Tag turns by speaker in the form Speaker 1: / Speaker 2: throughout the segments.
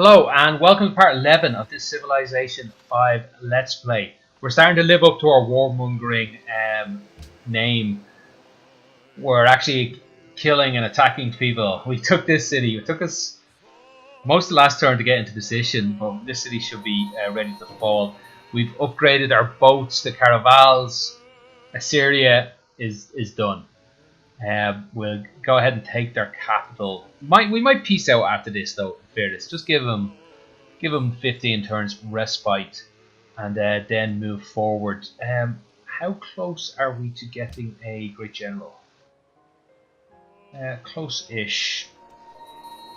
Speaker 1: Hello and welcome to part 11 of this Civilization 5 Let's Play. We're starting to live up to our warmongering name. We're actually killing and attacking people. We took this city. It took us most of the last turn to get into position, but this city should be ready to fall. We've upgraded our boats to caravels. Assyria is done. We'll go ahead and take their capital. We might peace out after this, though. In fairness, just give them 15 turns respite, and then move forward. How close are we to getting a great general? Close-ish.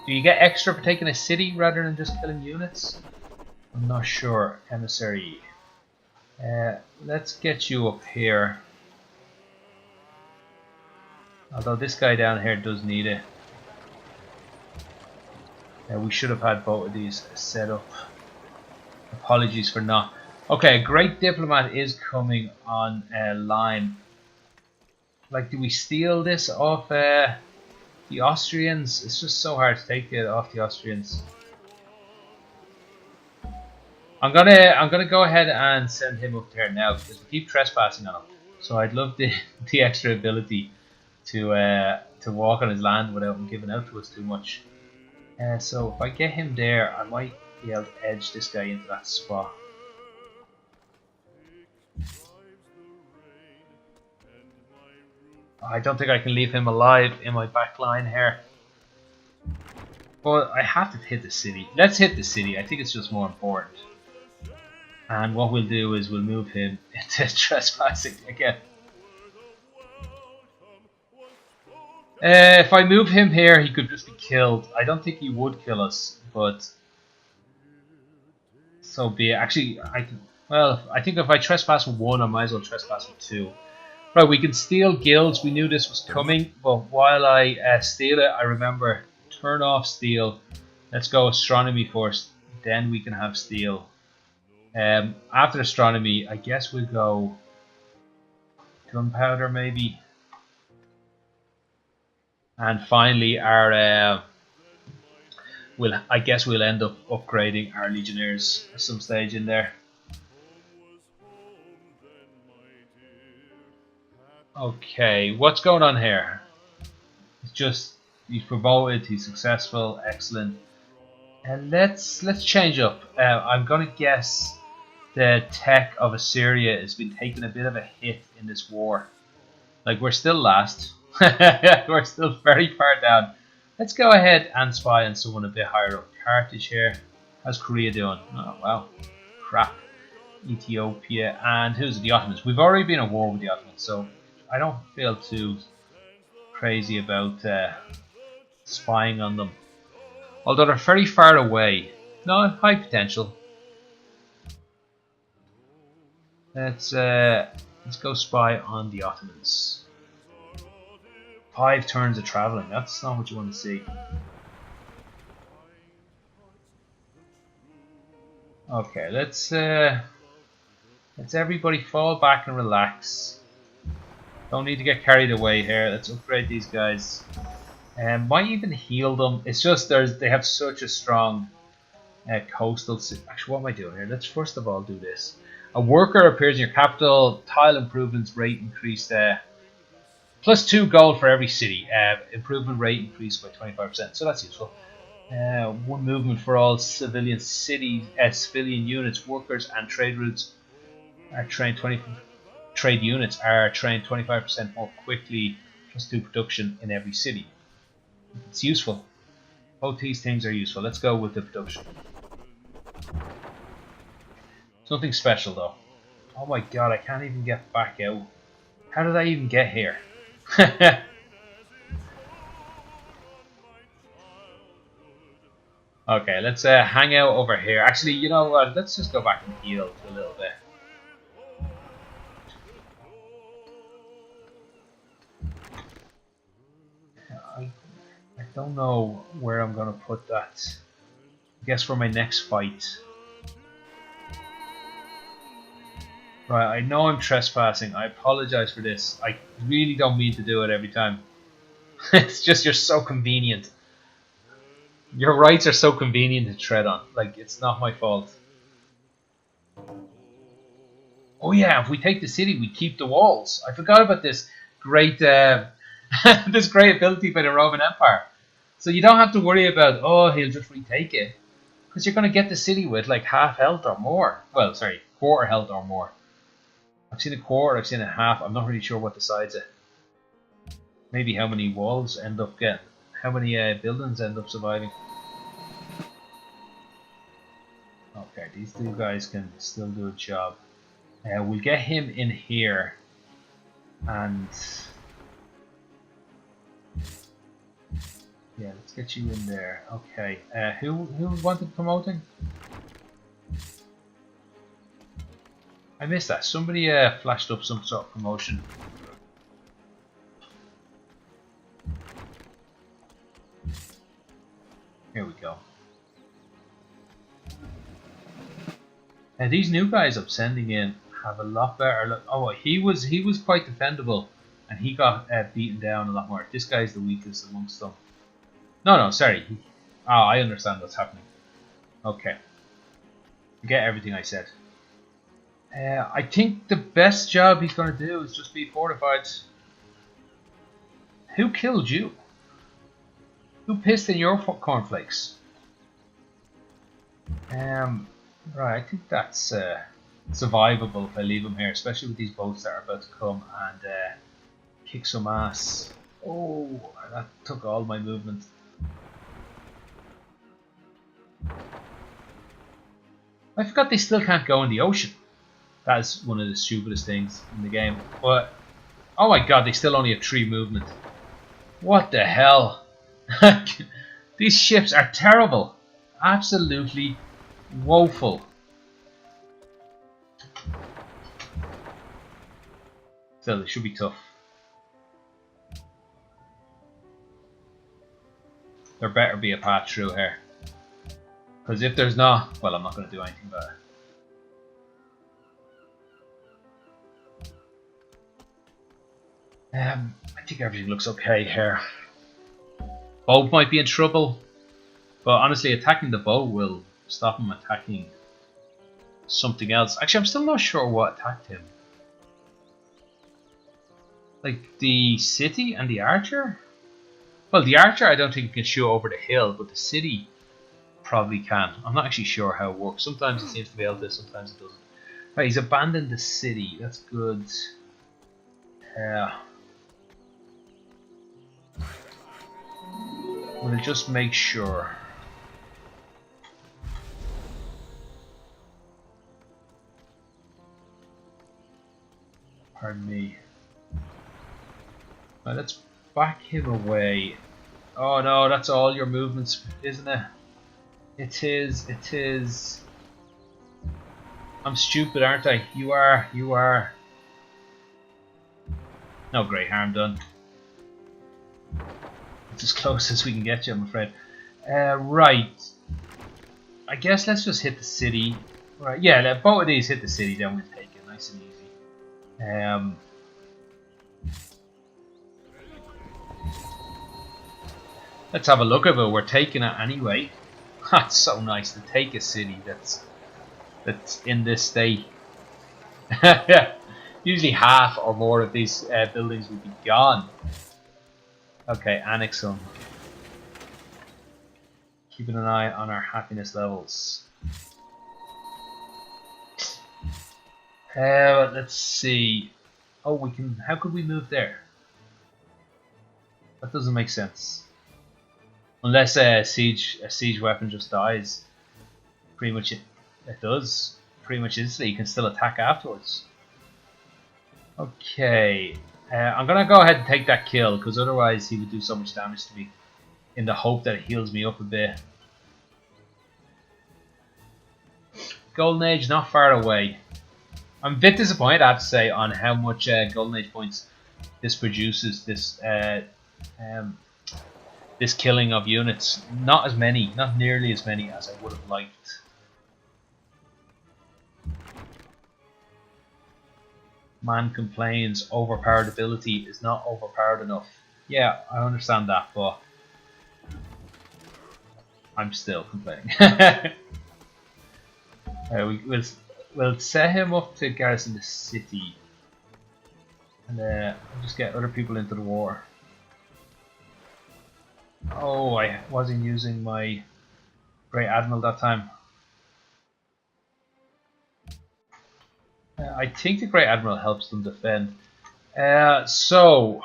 Speaker 1: Do you get extra for taking a city rather than just killing units? I'm not sure. Emissary. Let's get you up here. Although this guy down here does need it. We should have had both of these set up. Apologies for not. Okay, a great diplomat is coming on line. Like, do we steal this off the Austrians? It's just so hard to take it off the Austrians. I'm gonna go ahead and send him up there now because we keep trespassing on him. So I'd love the extra ability to walk on his land without him giving out to us too much. So if I get him there, I might be able to edge this guy into that spot. I don't think I can leave him alive in my back line here. But I have to hit the city. Let's hit the city. I think it's just more important. And what we'll do is we'll move him into trespassing again. If I move him here, he could just be killed. I don't think he would kill us, but so be it. Actually, I think if I trespass with one, I might as well trespass with two. Right, we can steal guilds. We knew this was coming, but while I steal it, I remember turn off steal. Let's go astronomy first, then we can have steal. After astronomy, I guess we'll go gunpowder maybe. And finally, I guess we'll end up upgrading our legionnaires at some stage in there. Okay, what's going on here? It's just he's promoted, he's successful, excellent. And let's change up. I'm gonna guess the tech of Assyria has been taking a bit of a hit in this war. Like, we're still last. We're still very far down. Let's go ahead and spy on someone a bit higher up. Carthage here. How's Korea doing? Oh, wow. Crap. Ethiopia. And who's the Ottomans? We've already been at war with the Ottomans, so I don't feel too crazy about spying on them. Although they're very far away. No, high potential. Let's go spy on the Ottomans. 5 turns of travelling, that's not what you want to see. Okay, let's everybody fall back and relax. Don't need to get carried away here. Let's upgrade these guys. Might even heal them. It's just they have such a strong coastal. Actually, what am I doing here? Let's first of all do this. A worker appears in your capital. Tile improvements rate increased. Plus 2 gold for every city. Improvement rate increased by 25%, so that's useful. 1 movement for all civilian cities, civilian units, workers, and trade routes are trained. Trade units are trained 25% more quickly. Plus 2 production in every city. It's useful. Both these things are useful. Let's go with the production. Nothing special though. Oh my god, I can't even get back out. How did I even get here? Okay, let's hang out over here. Actually, you know what? Let's just go back and heal a little bit. I don't know where I'm gonna put that. I guess for my next fight. Right, I know I'm trespassing. I apologize for this. I really don't mean to do it every time. It's just you're so convenient. Your rights are so convenient to tread on. Like, it's not my fault. Oh yeah, if we take the city, we keep the walls. I forgot about this great, this great ability by the Roman Empire. So you don't have to worry about, oh, he'll just retake it, because you're going to get the city with like half health or more. Well, sorry, quarter health or more. I've seen a quarter, I've seen a half. I'm not really sure what decides it. Maybe how many walls end up getting, how many buildings end up surviving. Okay, these two guys can still do a job. We'll get him in here, and yeah, let's get you in there. Okay, who wanted promoting? I missed that. Somebody flashed up some sort of promotion. Here we go. These new guys I'm sending in have a lot better look. Oh, he was quite defendable, and he got beaten down a lot more. This guy's the weakest amongst them. No, sorry. Oh, I understand what's happening. Okay. Forget everything I said. I think the best job he's going to do is just be fortified. Who killed you? Who pissed in your cornflakes? Right, I think that's survivable if I leave him here, especially with these boats that are about to come and kick some ass. Oh, that took all my movement. I forgot they still can't go in the ocean. That is one of the stupidest things in the game. But oh my god, they still only have 3 movement. What the hell? These ships are terrible. Absolutely woeful. Still, they should be tough. There better be a path through here. Because if there's not, well, I'm not going to do anything about it. I think everything looks okay here. Boat might be in trouble, but honestly, attacking the boat will stop him attacking something else. Actually, I'm still not sure what attacked him. Like the city and the archer? Well, the archer I don't think can shoot over the hill, but the city probably can. I'm not actually sure how it works. Sometimes it seems to be able to, sometimes it doesn't. Right, he's abandoned the city. That's good. I'm going to just make sure. Pardon me. Right, let's back him away. Oh no, that's all your movements, isn't it? It is. I'm stupid, aren't I? You are. No great harm done. It's as close as we can get you, I'm afraid. Right. I guess let's just hit the city. Right, yeah, both of these hit the city, then we'll take it nice and easy. Let's have a look at it. We're taking it anyway. That's so nice to take a city that's in this state. Yeah. Usually half or more of these buildings would be gone. Okay, annex them. Keeping an eye on our happiness levels. Let's see. Oh, we can. How could we move there? That doesn't make sense. Unless a siege weapon just dies. Pretty much it does. Pretty much instantly. You can still attack afterwards. Okay. I'm gonna go ahead and take that kill, because otherwise he would do so much damage to me. In the hope that it heals me up a bit. Golden Age not far away. I'm a bit disappointed, I have to say, on how much Golden Age points this produces. This killing of units. Not as many, not nearly as many as I would have liked. Man complains overpowered ability is not overpowered enough. Yeah, I understand that, but I'm still complaining. We'll set him up to garrison the city, and just get other people into the war. Oh, I wasn't using my Great Admiral that time. I think the Great Admiral helps them defend. So,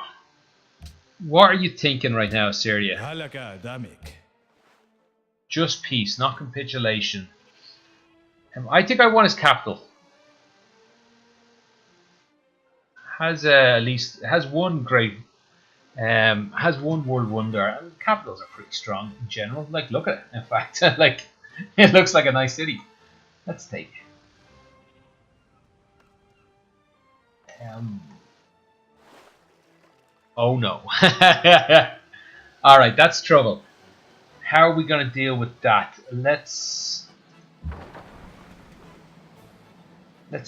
Speaker 1: what are you thinking right now, Assyria? Just peace, not capitulation. I think I want his capital. Has at least has one great, has one world wonder. And capitals are pretty strong in general. Like, look at it. In fact, like, it looks like a nice city. Let's take. Oh no. Alright, that's trouble. How are we going to deal with that? Let's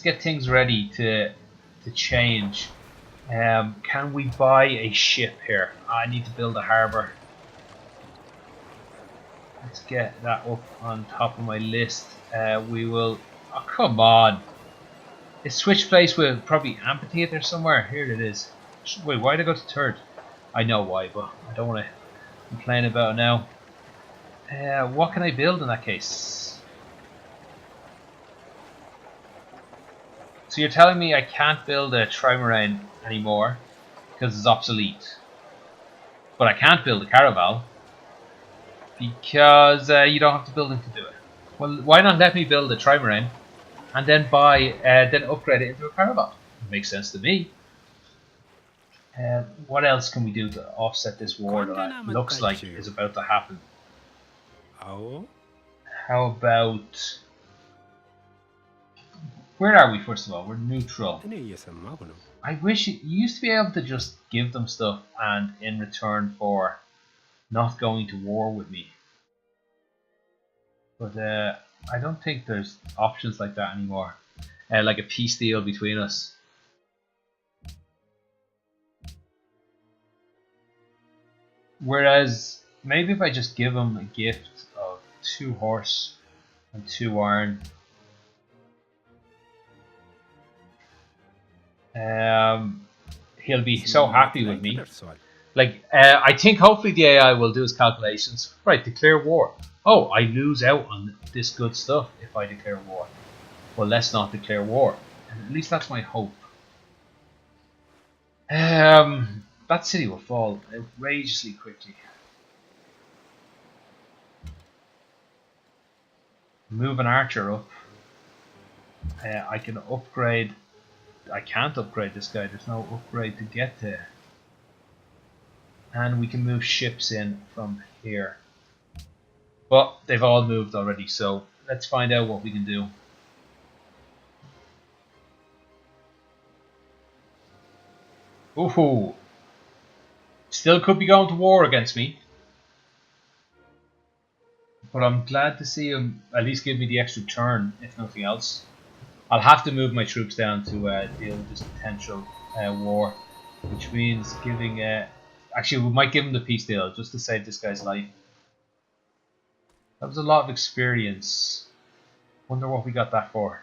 Speaker 1: get things ready to change. Can we buy a ship here? I need to build a harbour. Let's get that up on top of my list. We will... Oh, come on. Is switch place with probably amphitheater somewhere? Here it is. Wait, why did I go to third? I know why, but I don't want to complain about it now. What can I build in that case? So you're telling me I can't build a trimarine anymore because it's obsolete. But I can't build a caravel because you don't have to build them to do it. Well, why not let me build a trimarine and then then upgrade it into a caravel? It makes sense to me. What else can we do to offset this war that looks like is about to happen? How about... Where are we, first of all? We're neutral. I wish you used to be able to just give them stuff and in return for not going to war with me. But I don't think there's options like that anymore. Like a peace deal between us. Whereas, maybe if I just give him a gift of 2 horse and 2 iron, he'll be so happy with me. Like, I think hopefully the AI will do his calculations. Right, declare war. Oh, I lose out on this good stuff if I declare war. Well, let's not declare war. At least that's my hope. That city will fall outrageously quickly. Move an archer up. I can upgrade. I can't upgrade this guy. There's no upgrade to get to. And we can move ships in from here. But they've all moved already, so let's find out what we can do. Ooh. Still could be going to war against me. But I'm glad to see him at least give me the extra turn, if nothing else. I'll have to move my troops down to deal with this potential war. Which means giving... actually, we might give him the peace deal, just to save this guy's life. That was a lot of experience. Wonder what we got that for.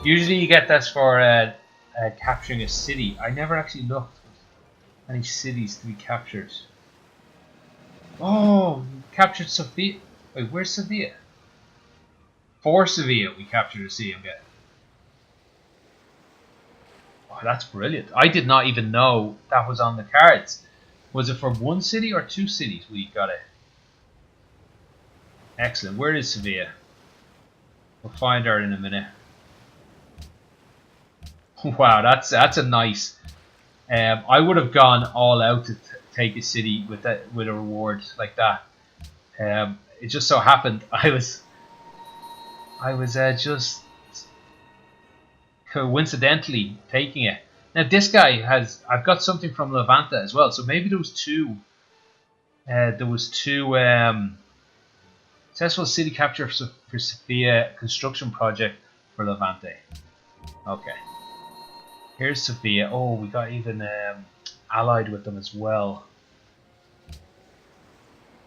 Speaker 1: Usually you get this for capturing a city. I never actually looked at any cities to be captured. Oh, we captured Sofia. Wait, where's Sevilla? For Sevilla, we captured a city. I'm getting. Oh, that's brilliant. I did not even know that was on the cards. Was it for 1 city or 2 cities we got it? Excellent. Where is Sevilla? We'll find her in a minute. Wow, that's a nice. I would have gone all out to take a city with a reward like that. It just so happened I was just coincidentally taking it. Now this guy has. I've got something from Levante as well, so maybe there was 2. There was 2 successful city capture for Sofia construction project for Levante. Okay. Here's Sofia. Oh, we got even allied with them as well.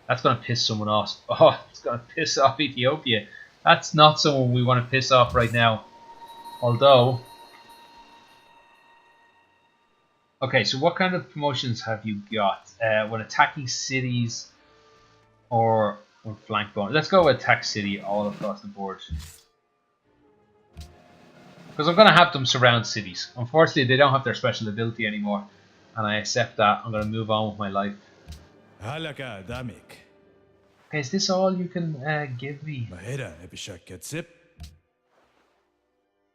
Speaker 1: That's going to piss someone off. Oh, it's going to piss off Ethiopia. That's not someone we want to piss off right now. Although... Okay, so what kind of promotions have you got? When attacking cities or flank bonus? Let's go with attack city all across the board. Because I'm going to have them surround cities. Unfortunately, they don't have their special ability anymore. And I accept that. I'm going to move on with my life. Okay, is this all you can give me?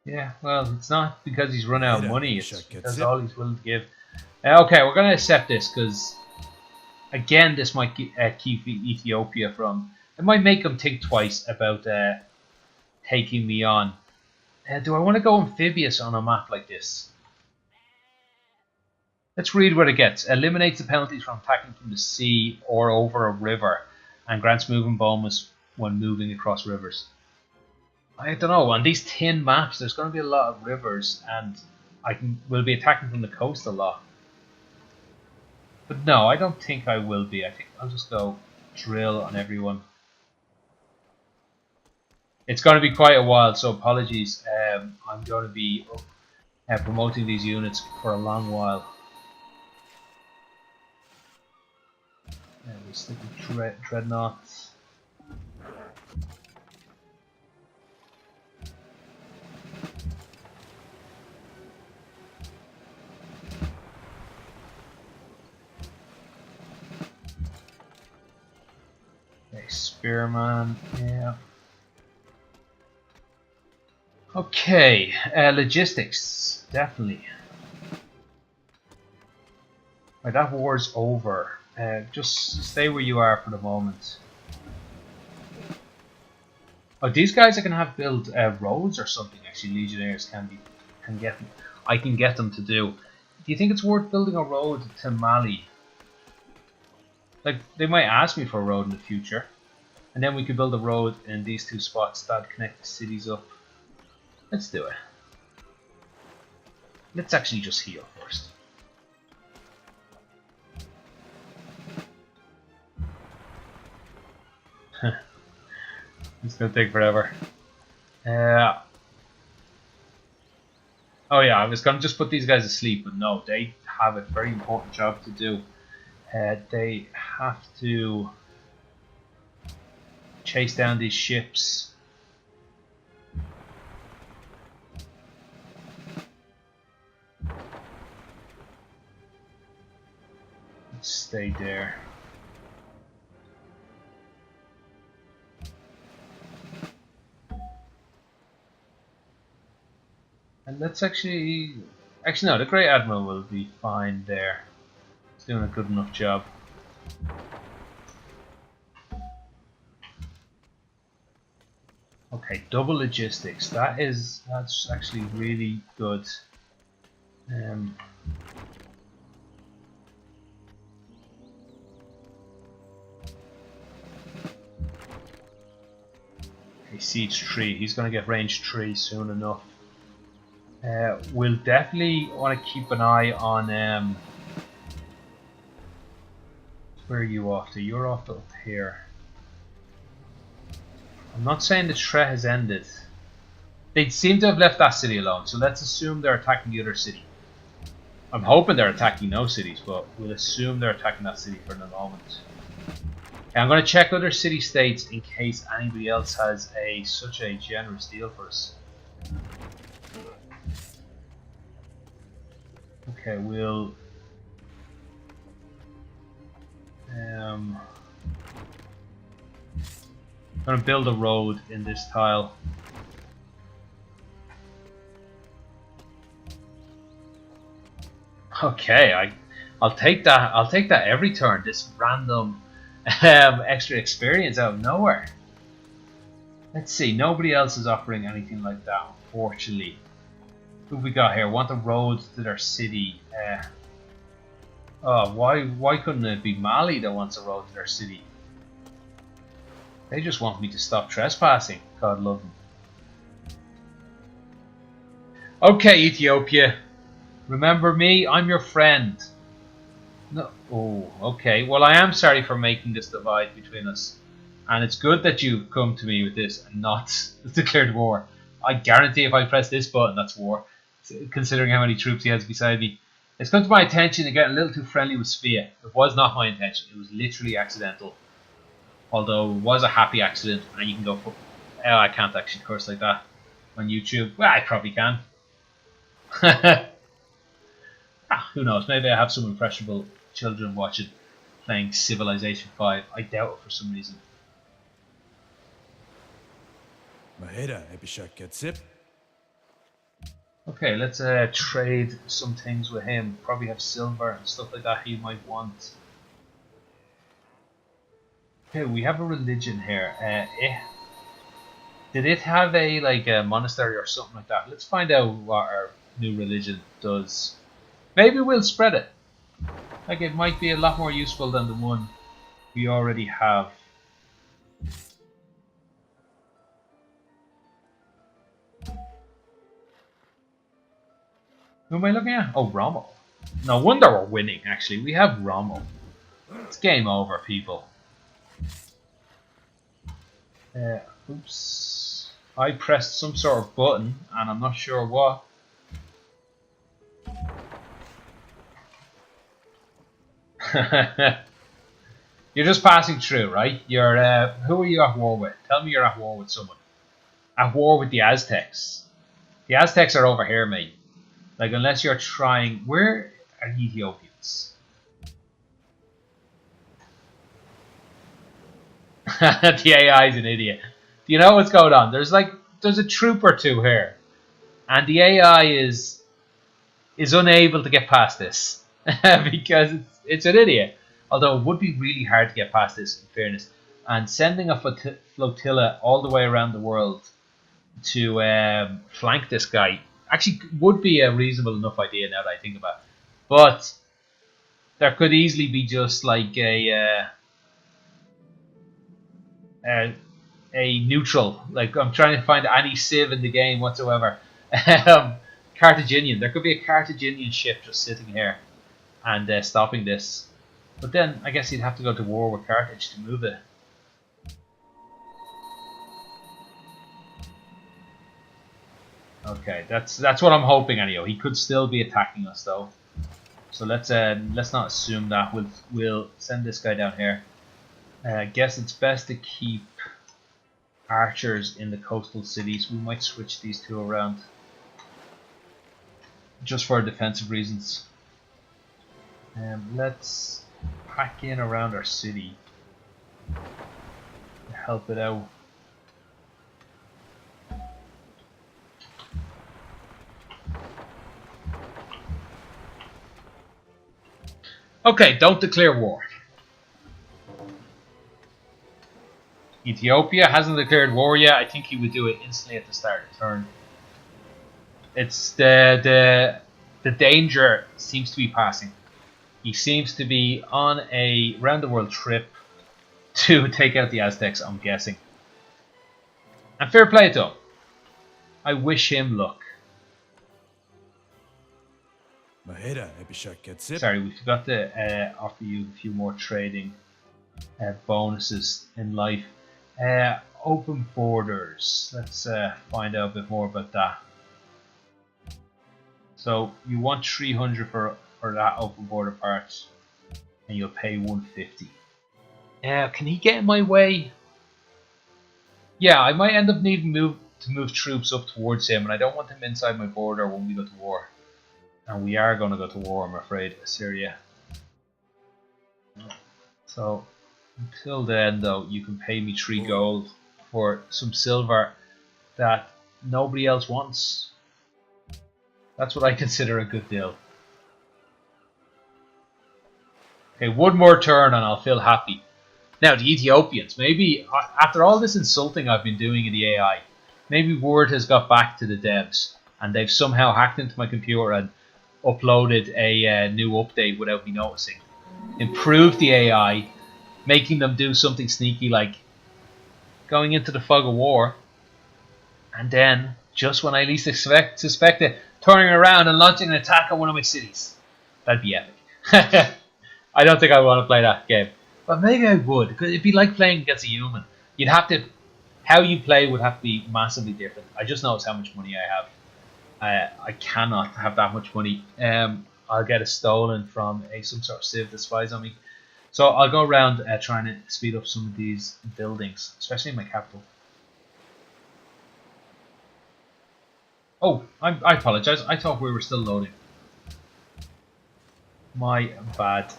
Speaker 1: Yeah, well, it's not because he's run out of money. It's because all he's willing to give. Okay, we're going to accept this because, again, this might keep Ethiopia from... It might make them think twice about taking me on. Do I want to go amphibious on a map like this? Let's read what it gets. Eliminates the penalties from attacking from the sea or over a river and grants moving bonus when moving across rivers. I don't know, on these thin maps there's going to be a lot of rivers and we'll be attacking from the coast a lot. But no, I don't think I will be. I think I'll just go drill on everyone. It's going to be quite a while, so apologies. I'm going to be promoting these units for a long while. We stick with dreadnoughts. Okay, Spearman, yeah. Okay, logistics, definitely. Right, that war's over. Just stay where you are for the moment. Oh, these guys I can have build roads or something. Actually, legionnaires I can get them to do. Do you think it's worth building a road to Mali? Like, they might ask me for a road in the future, and then we could build a road in these two spots that connect the cities up. Let's do it. Let's actually just heal first. It's gonna take forever. Oh yeah, I was gonna just put these guys to sleep, but no, they have a very important job to do. They have to chase down these ships. Let's stay there. And let's actually no, the Great Admiral will be fine there. He's doing a good enough job. Okay, double logistics. That's actually really good. Okay, siege 3. He's going to get range 3 soon enough. We'll definitely want to keep an eye on where are you off to? You're off up here. I'm not saying the threat has ended. They seem to have left that city alone, so let's assume they're attacking the other city. I'm hoping they're attacking no cities, but we'll assume they're attacking that city for the moment. Okay, I'm going to check other city states in case anybody else has such a generous deal for us. Okay, we'll I'm going to build a road in this tile. Okay, I'll take that. I'll take that every turn. This random extra experience out of nowhere. Let's see. Nobody else is offering anything like that, unfortunately. Who we got here? Want a road to their city. Oh, why couldn't it be Mali that wants a road to their city? They just want me to stop trespassing. God love them. Okay, Ethiopia. Remember me? I'm your friend. No. Oh, okay. Well, I am sorry for making this divide between us. And it's good that you come to me with this and not declared war. I guarantee if I press this button, that's war. Considering how many troops he has beside me. It's come to my attention to get a little too friendly with Svea. It was not my intention. It was literally accidental. Although it was a happy accident. And you can go for... Oh, I can't actually curse like that on YouTube. Well, I probably can. Who knows? Maybe I have some impressionable children watching playing Civilization 5. I doubt it for some reason. Okay, let's trade some things with him. Probably have silver and stuff like that he might want. Okay, we have a religion here. Did it have a monastery or something like that? Let's find out what our new religion does. Maybe we'll spread it. Like, it might be a lot more useful than the one we already have. Who am I looking at? Oh, Rommel. No wonder we're winning, actually. We have Rommel. It's game over, people. Oops. I pressed some sort of button, and I'm not sure what. You're just passing through, right? You're who are you at war with? Tell me you're at war with someone. At war with the Aztecs. The Aztecs are over here, mate. Like, unless you're trying... Where are the Ethiopians? The AI's an idiot. Do you know what's going on? There's a troop or two here. And the AI is unable to get past this. Because it's an idiot. Although it would be really hard to get past this, in fairness. And sending a flotilla all the way around the world to flank this guy actually would be a reasonable enough idea now that I think about it. But there could easily be just like a neutral. Like, I'm trying to find any civ in the game whatsoever. Carthaginian. There could be a Carthaginian ship just sitting here and stopping this. But then I guess you'd have to go to war with Carthage to move it. Okay, that's what I'm hoping anyhow. He could still be attacking us though. So let's not assume that. We'll send this guy down here. I guess it's best to keep archers in the coastal cities. We might switch these two around just for defensive reasons. Let's pack in around our city to help it out. Okay, don't declare war. Ethiopia hasn't declared war yet. I think he would do it instantly at the start of the turn. It's the danger seems to be passing. He seems to be on a round the world trip to take out the Aztecs, I'm guessing. And fair play to him. I wish him luck. Sorry, we forgot to offer you a few more trading bonuses in life. Open borders. Let's find out a bit more about that. So you want 300 for that open border part, and you'll pay 150. Can he get in my way? Yeah, I might end up needing to move troops up towards him, and I don't want him inside my border when we go to war. And we are going to go to war, I'm afraid, Assyria. So, until then, though, you can pay me 3 gold for some silver that nobody else wants. That's what I consider a good deal. Okay, one more turn and I'll feel happy. Now, the Ethiopians. Maybe, after all this insulting I've been doing in the AI, maybe word has got back to the devs and they've somehow hacked into my computer and uploaded a new update without me noticing. Improved the AI, making them do something sneaky like going into the fog of war, and then, just when I least suspect it, turning around and launching an attack on one of my cities. That'd be epic. I don't think I want to play that game. But maybe I would, because it'd be like playing against a human. You'd have to, how you play would have to be massively different. I just noticed how much money I have. I cannot have that much money. I'll get it stolen from some sort of civ that spies on me. So I'll go around trying to speed up some of these buildings, especially in my capital. Oh, I apologize. I thought we were still loading. My bad.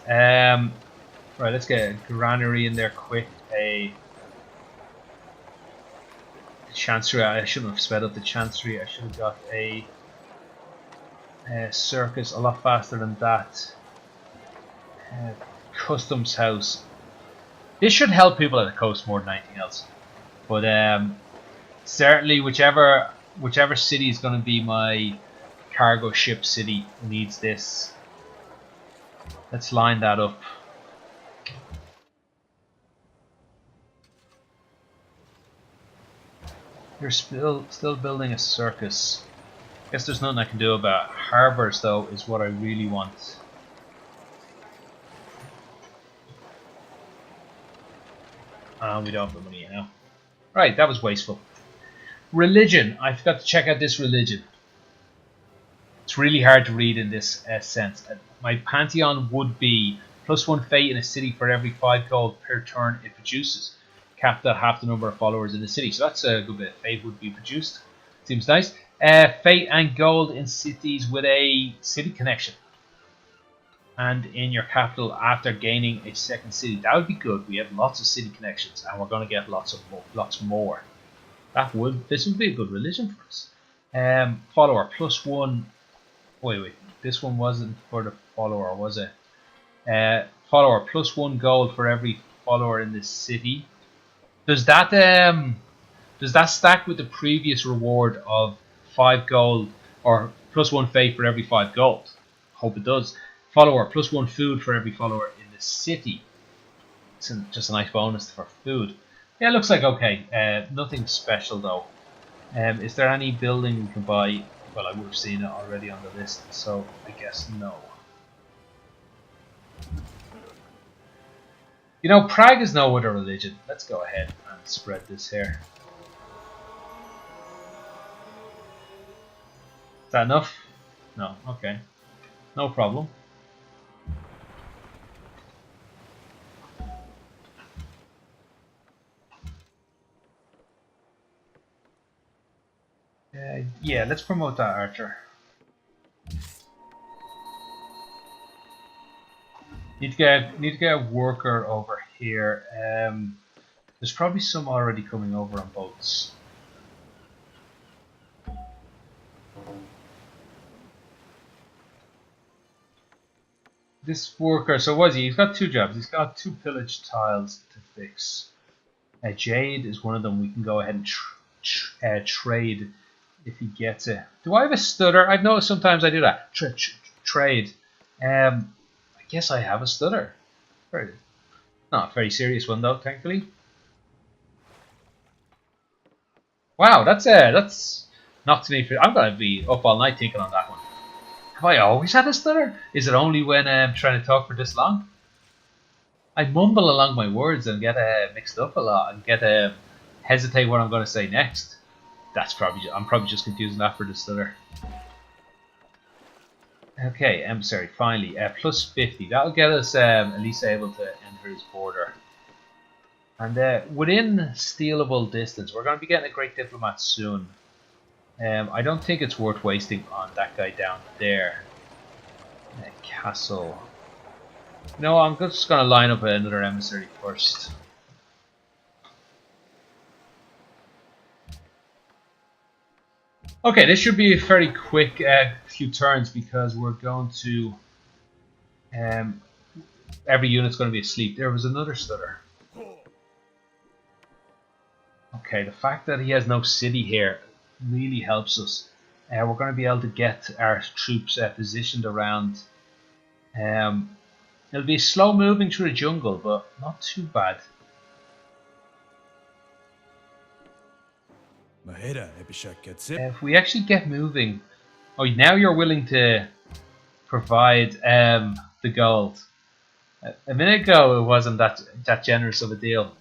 Speaker 1: Right, let's get a granary in there quick. A chancery. I shouldn't have sped up the chancery. I should have got a circus a lot faster than that. Customs house. This should help people at the coast more than anything else. But certainly, whichever city is going to be my cargo ship city needs this. Let's line that up. You're still building a circus. Guess there's nothing I can do about it. Harbors, though, is what I really want. We don't have the money now. Right, that was wasteful. Religion. I forgot to check out this religion. It's really hard to read in this sense. My pantheon would be +1 fate in a city for every 5 gold per turn it produces, capped at half the number of followers in the city. So that's a good bit. Fate would be produced. Seems nice. Fate and gold in cities with a city connection, and in your capital after gaining a second city. That would be good. We have lots of city connections, and we're going to get lots more. This would be a good religion for us. Follower +1. Wait. This one wasn't for the follower, was it? Follower +1 gold for every follower in the city. Does that stack with the previous reward of 5 gold or +1 fate for every 5 gold? Hope it does. Follower +1 food for every follower in the city. It's just a nice bonus for food. Yeah, it looks like okay. Nothing special though. Is there any building we can buy? Well, I would have seen it already on the list, so I guess no. You know, Prague is no other religion. Let's go ahead and spread this here. Is that enough? No, okay. No problem. Yeah, let's promote that archer. Need to get a worker over here. There's probably some already coming over on boats. This worker, so was he? He's got 2 jobs. He's got 2 pillage tiles to fix. Jade is one of them. We can go ahead and trade if he gets it. Do I have a stutter? I've noticed sometimes I do that. Trade. I guess I have a stutter. Not a very serious one though, thankfully. Wow, that's knocked me for. I'm gonna be up all night thinking on that one. Have I always had a stutter? Is it only when I'm trying to talk for this long? I mumble along my words and get mixed up a lot and get hesitate what I'm going to say next. I'm probably just confusing that for the stutter. Okay, emissary finally +50. That'll get us at least able to enter his border. And within stealable distance, we're going to be getting a great diplomat soon. I don't think it's worth wasting on that guy down there. Castle. No, I'm just going to line up another emissary first. Okay, this should be a very quick few turns because we're going to... every unit's going to be asleep. There was another stutter. Okay, the fact that he has no city here really helps us. We're going to be able to get our troops positioned around. It'll be slow moving through the jungle, but not too bad. If we actually get moving... Oh, now you're willing to provide the gold. A minute ago, it wasn't that generous of a deal.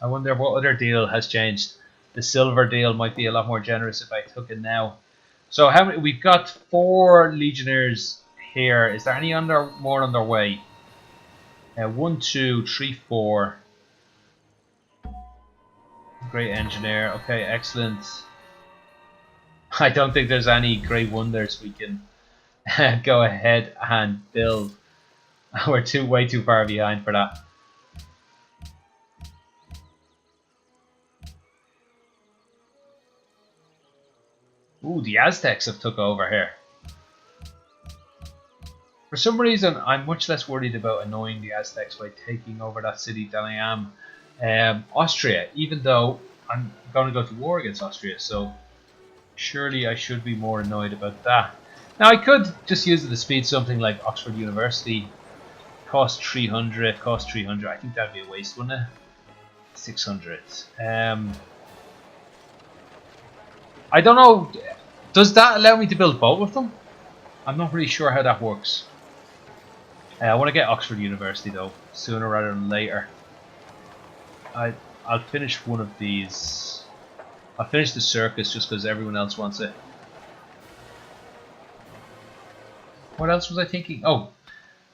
Speaker 1: I wonder what other deal has changed. The silver deal might be a lot more generous if I took it now. So how many? We've got 4 legionnaires here. Is there any more on their way? 1, 2, 3, 4. Great engineer. Okay, excellent. I don't think there's any great wonders we can go ahead and build. We're way too far behind for that. Ooh, the Aztecs have took over here. For some reason, I'm much less worried about annoying the Aztecs by taking over that city than I am Austria, even though I'm going to go to war against Austria, so surely I should be more annoyed about that. Now, I could just use it to speed something like Oxford University. Cost 300, cost 300. I think that'd be a waste, wouldn't it? 600. I don't know. Does that allow me to build both of them? I'm not really sure how that works. I want to get Oxford University though, sooner rather than later. I'll finish one of these. I'll finish the circus just because everyone else wants it. What else was I thinking? Oh,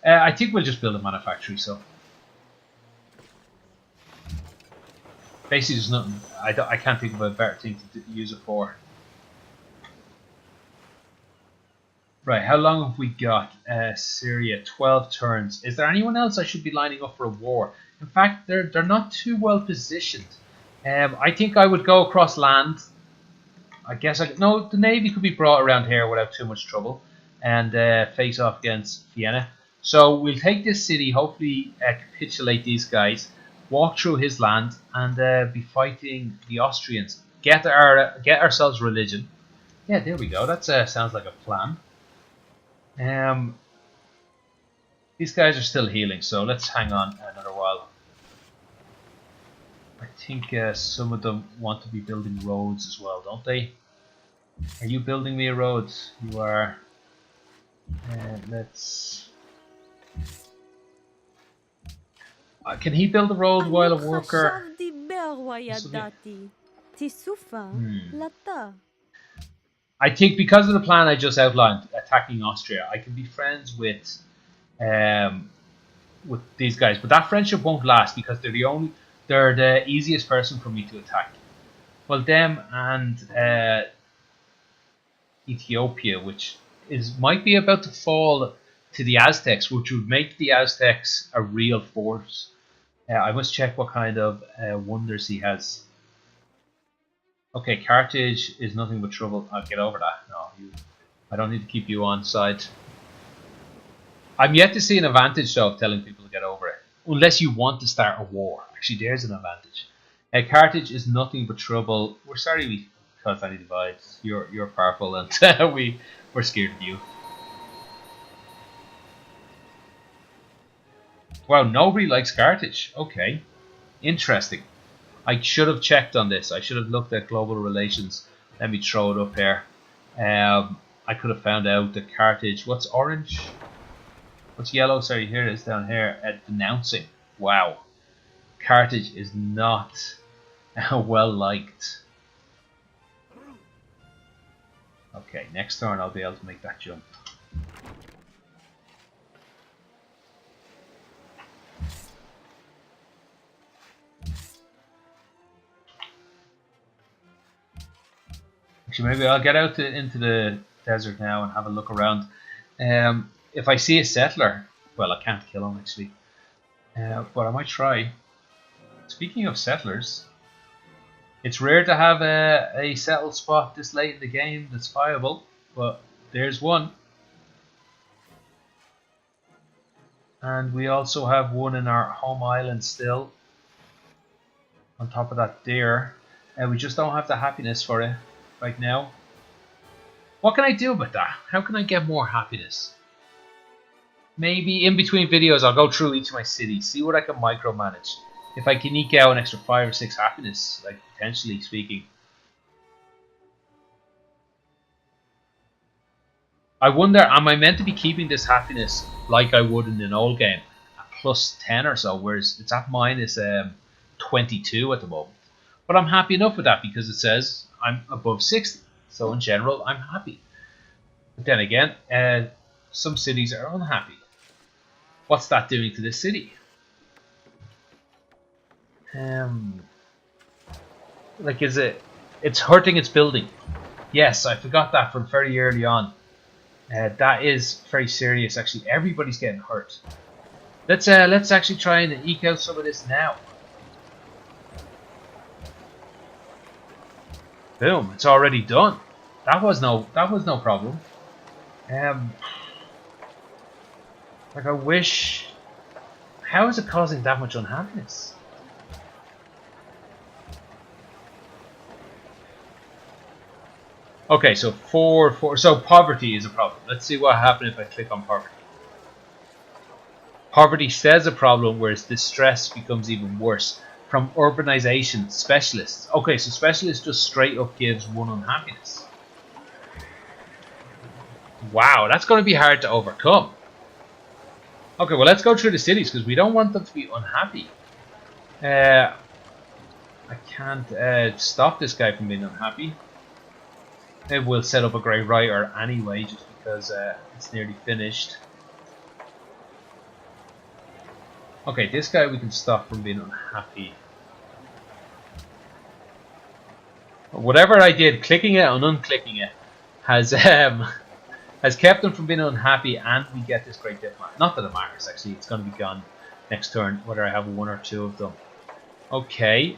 Speaker 1: I think we'll just build a manufactory. So basically, there's nothing. I can't think of a better thing to use it for. Right, how long have we got? Syria, 12 turns. Is there anyone else I should be lining up for a war? In fact, they're not too well positioned. I think I would go across land. I guess no, the navy could be brought around here without too much trouble and face off against Vienna. So we'll take this city, hopefully capitulate these guys, walk through his land, and be fighting the Austrians. Get ourselves religion. Yeah, there we go. That sounds like a plan. These guys are still healing, so let's hang on another while. I think some of them want to be building roads as well, don't they? Are you building me a road? You are. Let's. Can he build a road while a worker? I think because of the plan I just outlined, attacking Austria, I can be friends with these guys, but that friendship won't last because they're the easiest person for me to attack. Well, them and Ethiopia, which might be about to fall to the Aztecs, which would make the Aztecs a real force. I must check what kind of wonders he has. Okay, Carthage is nothing but trouble. I'll get over that. No, I don't need to keep you on side. I'm yet to see an advantage though of telling people to get over it. Unless you want to start a war. Actually, there's an advantage. Carthage is nothing but trouble. We're sorry we caused any divides. You're powerful and we're scared of you. Wow, nobody likes Carthage. Okay. Interesting. I should have checked on this. I should have looked at global relations. Let me throw it up here. I could have found out that Carthage. What's orange? What's yellow? Sorry, here it is down here. Denouncing. Wow. Carthage is not well liked. Okay, next turn I'll be able to make that jump. Actually, maybe I'll get out into the desert now and have a look around. If I see a settler, well, I can't kill him actually, but I might try. Speaking of settlers, it's rare to have a settled spot this late in the game that's viable, but there's one. And we also have one in our home island still, on top of that there. We just don't have the happiness for it right now. What can I do about that? How can I get more happiness? Maybe in between videos I'll go through each of my cities, see what I can micromanage. If I can eke out an extra 5 or 6 happiness, like potentially speaking. I wonder, am I meant to be keeping this happiness like I would in an old game? plus 10 or so, whereas it's at minus 22 at the moment. But I'm happy enough with that because it says I'm above 60. So in general, I'm happy. But then again, some cities are unhappy. What's that doing to this city? Like, is it? It's hurting its building. Yes, I forgot that from very early on. That is very serious. Actually, everybody's getting hurt. Let's actually try and eke out some of this now. Boom! It's already done. That was no problem. Like, I wish. How is it causing that much unhappiness? Okay, so so poverty is a problem. Let's see what happens if I click on poverty. Poverty says a problem, whereas distress becomes even worse. From urbanization, specialists. Okay, so specialists just straight up gives one unhappiness. Wow, that's going to be hard to overcome. Okay, well, let's go through the cities because we don't want them to be unhappy. I can't stop this guy from being unhappy. Maybe we'll set up a grey writer anyway, just because it's nearly finished. Okay, this guy we can stop from being unhappy. Whatever I did, clicking it and unclicking it has kept him from being unhappy, and we get this great diplomat. Not that it matters, actually. It's going to be gone next turn, whether I have one or two of them. Okay,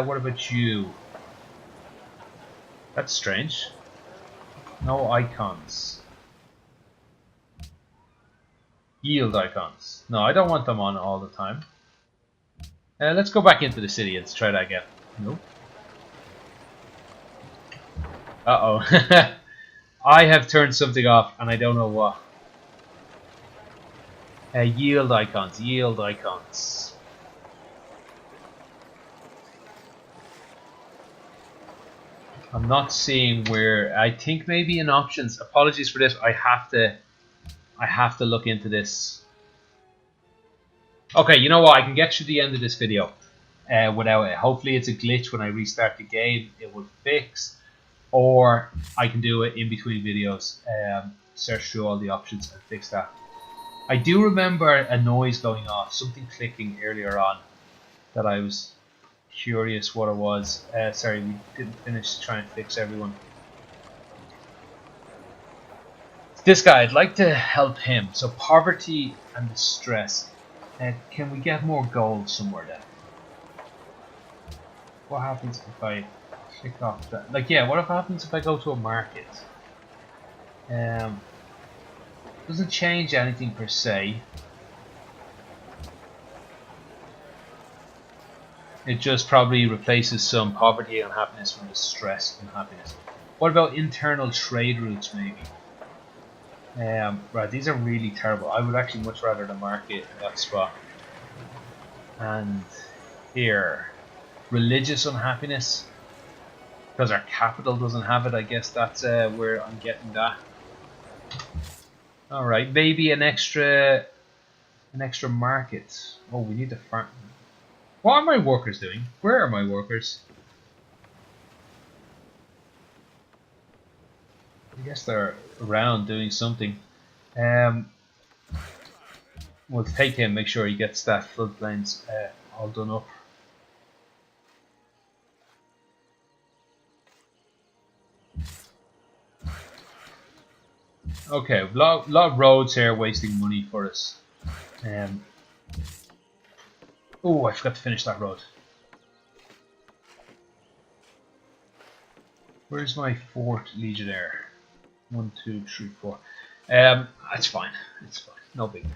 Speaker 1: what about you? That's strange. No icons. Yield icons. No, I don't want them on all the time. Let's go back into the city and try that again. Nope. Uh-oh. I have turned something off and I don't know what. Yield icons. Yield icons. I'm not seeing where. I think maybe in options. Apologies for this. I have to look into this. Okay, you know what? I can get to the end of this video without it. Hopefully it's a glitch when I restart the game. It will fix. Or I can do it in between videos. Search through all the options and fix that. I do remember a noise going off. Something clicking earlier on. That I was curious what it was. Sorry, we didn't finish trying to fix everyone. This guy, I'd like to help him. So poverty and distress. Can we get more gold somewhere then? What happens if I click off that? Like, yeah, what happens if I go to a market? Doesn't change anything per se. It just probably replaces some poverty and happiness with distress and happiness. What about internal trade routes maybe? Right, these are really terrible. I would actually much rather the market in that spot. And here, religious unhappiness, because our capital doesn't have it. I guess that's where I'm getting that. All right, maybe an extra market. Oh, we need to farm. What are my workers doing? Where are my workers? I guess they're around doing something. We'll take him, make sure he gets that floodplains all done up. Okay, lot of roads here wasting money for us. Oh, I forgot to finish that road. Where's my Fort Legionnaire? 1, 2, 3, 4. That's fine. It's fine. No big deal.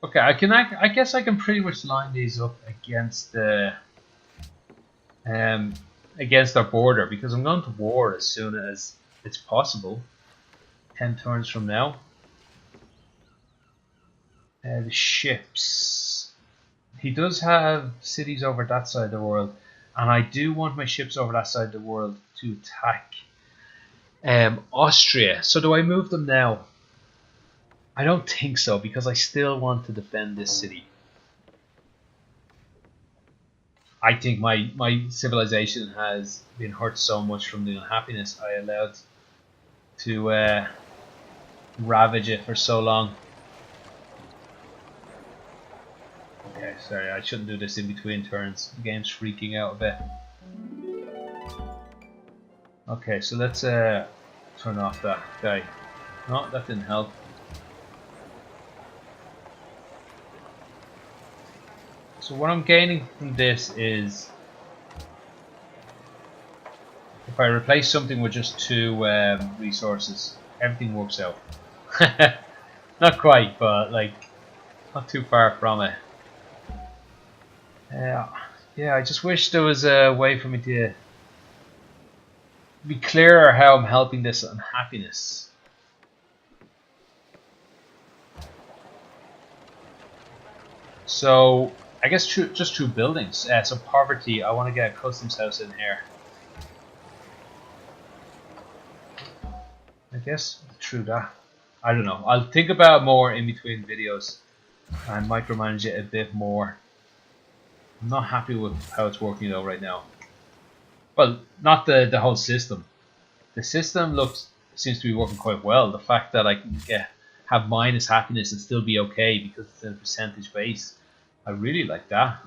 Speaker 1: Okay, I guess I can pretty much line these up against the against our border, because I'm going to war as soon as it's possible. 10 turns from now. The ships. He does have cities over that side of the world. And I do want my ships over that side of the world to attack Austria. So do I move them now? I don't think so, because I still want to defend this city. I think my civilization has been hurt so much from the unhappiness I allowed to ravage it for so long. Okay, sorry, I shouldn't do this in between turns. The game's freaking out a bit. Okay, so let's turn off that guy. No, that didn't help. So what I'm gaining from this is, if I replace something with just 2 resources, everything works out. Not quite, but like not too far from it. Yeah, I just wish there was a way for me to be clearer how I'm helping this unhappiness. So I guess just 2 buildings. So poverty, I want to get a customs house in here. I guess true that. I don't know. I'll think about it more in between videos and micromanage it a bit more. I'm not happy with how it's working though right now. Well, not the whole system. The system seems to be working quite well. The fact that I can have minus happiness and still be okay because it's in a percentage base. I really like that.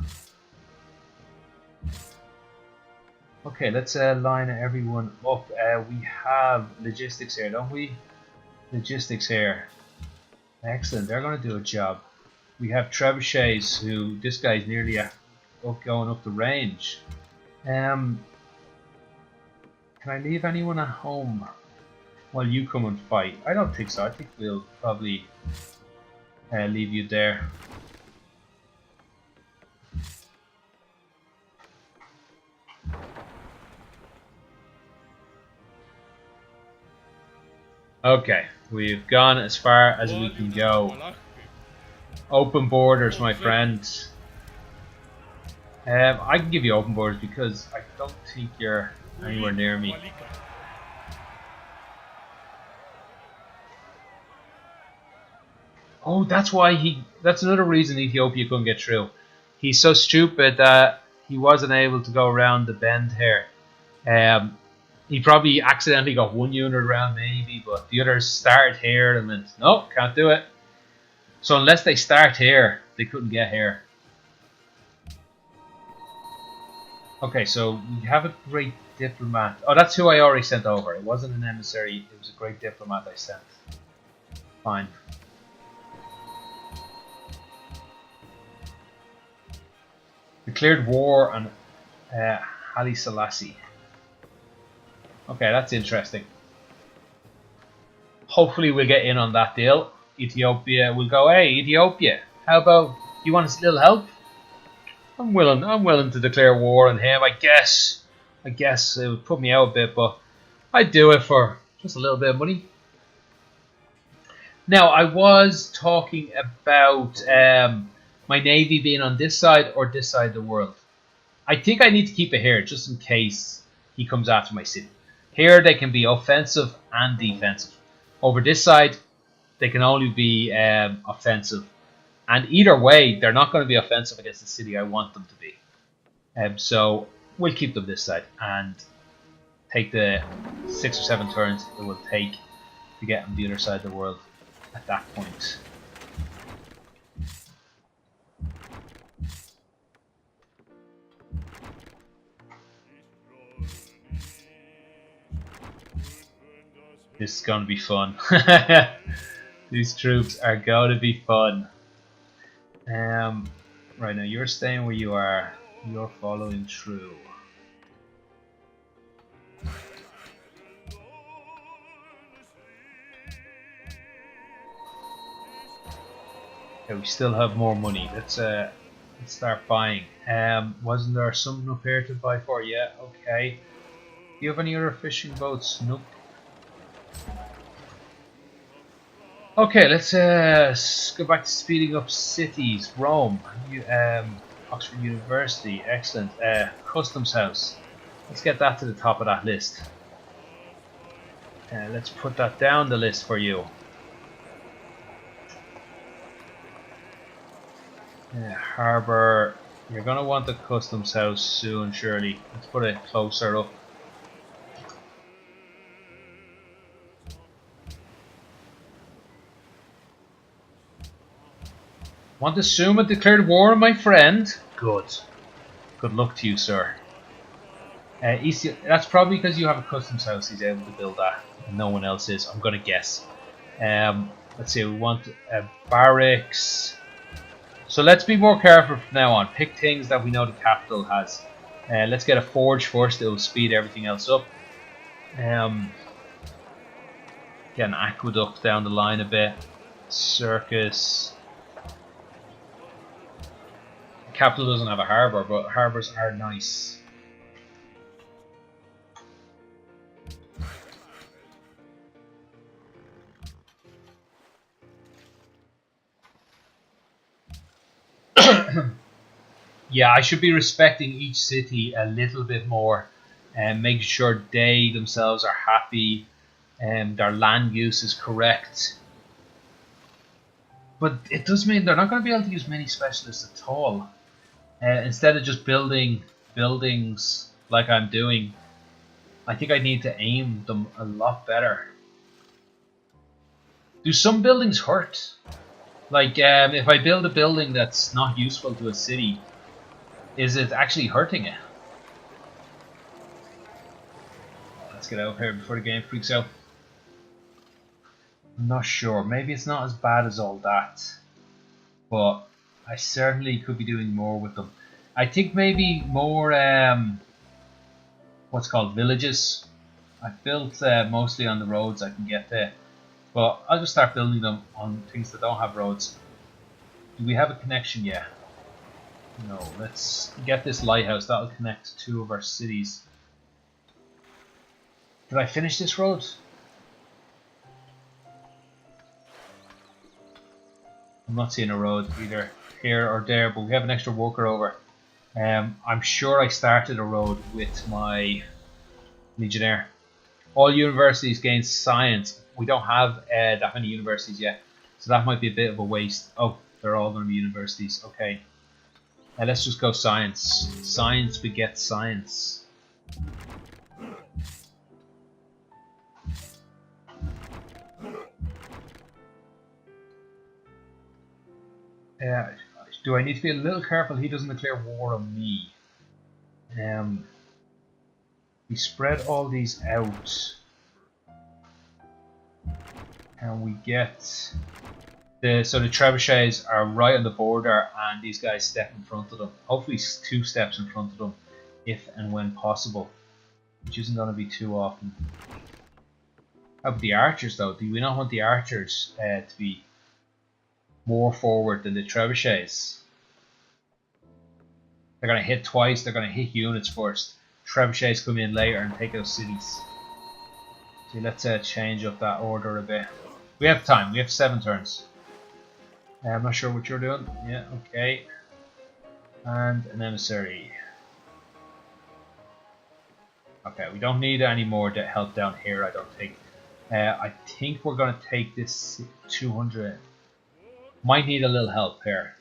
Speaker 1: Okay, let's line everyone up. We have logistics here, don't we? Logistics here. Excellent, they're going to do a job. We have trebuchets, who this guy's nearly going up the range. Can I leave anyone at home while you come and fight? I don't think so. I think we'll probably leave you there. Okay, we've gone as far as we can go. Open borders, my friends. I can give you open borders because I don't think you're anywhere near me. Oh, that's another reason Ethiopia couldn't get through. He's so stupid that he wasn't able to go around the bend here. He probably accidentally got 1 unit around maybe, but the others started here and went, no, can't do it. So unless they start here, they couldn't get here. Okay, so we have a great diplomat. Oh, that's who I already sent over. It wasn't an emissary, it was a great diplomat I sent. Fine. Declared war on Haile Selassie. Okay, that's interesting. Hopefully we'll get in on that deal. Ethiopia will go, hey Ethiopia, how about you want a little help? I'm willing to declare war on him. I guess it would put me out a bit, but I'd do it for just a little bit of money. Now I was talking about my navy being on this side or this side of the world. I think I need to keep it here just in case he comes after my city. Here they can be offensive and defensive. Over this side, they can only be offensive. And either way, they're not going to be offensive against the city I want them to be. So we'll keep them this side and take the 6 or 7 turns it will take to get on the other side of the world at that point. This is going to be fun. These troops are going to be fun. Right now, you're staying where you are. You're following through. Okay, we still have more money. Let's start buying. Wasn't there something up here to buy for? Yeah, okay. Do you have any other fishing boats? Nope. Okay, let's go back to speeding up cities. Rome. Oxford University, excellent. Customs House. Let's get that to the top of that list. Let's put that down the list for you. Harbour. You're going to want the Customs House soon, surely. Let's put it closer up. Want to assume it declared war on my friend? Good. Good luck to you, sir. That's probably because you have a customs house. He's able to build that, and no one else is. I'm gonna guess. Let's see. We want barracks. So let's be more careful from now on. Pick things that we know the capital has. Let's get a forge first. It will speed everything else up. Get an aqueduct down the line a bit. Circus. The capital doesn't have a harbour, but harbours are nice. Yeah, I should be respecting each city a little bit more and making sure they themselves are happy and their land use is correct. But it does mean they're not going to be able to use many specialists at all. Instead of just building buildings like I'm doing, I think I need to aim them a lot better. Do some buildings hurt? Like if I build a building that's not useful to a city, is it actually hurting it? Let's get out of here before the game freaks out. I'm not sure. Maybe it's not as bad as all that. But I certainly could be doing more with them. I think maybe more what's called villages. I've built mostly on the roads I can get there. But I'll just start building them on things that don't have roads. Do we have a connection yet? No, let's get this lighthouse. That'll connect two of our cities. Did I finish this road? I'm not seeing a road either here or there, but we have an extra worker over. I'm sure I started a road with my legionnaire. All universities gain science. We don't have that many universities yet, so that might be a bit of a waste. Oh, they're all going to be universities. Okay. Let's just go science. Science begets science. Do I need to be a little careful he doesn't declare war on me? We spread all these out. And we get so the trebuchets are right on the border, and these guys step in front of them. Hopefully 2 steps in front of them, if and when possible, which isn't going to be too often. How about the archers though? Do we not want the archers to be more forward than the trebuchets? They're going to hit twice. They're going to hit units first. Trebuchets come in later and take those cities. So let's change up that order a bit. We have time. We have 7 turns. I'm not sure what you're doing. Yeah, okay. And an emissary. Okay, we don't need any more help down here, I don't think. I think we're going to take this 200. Might need a little help here.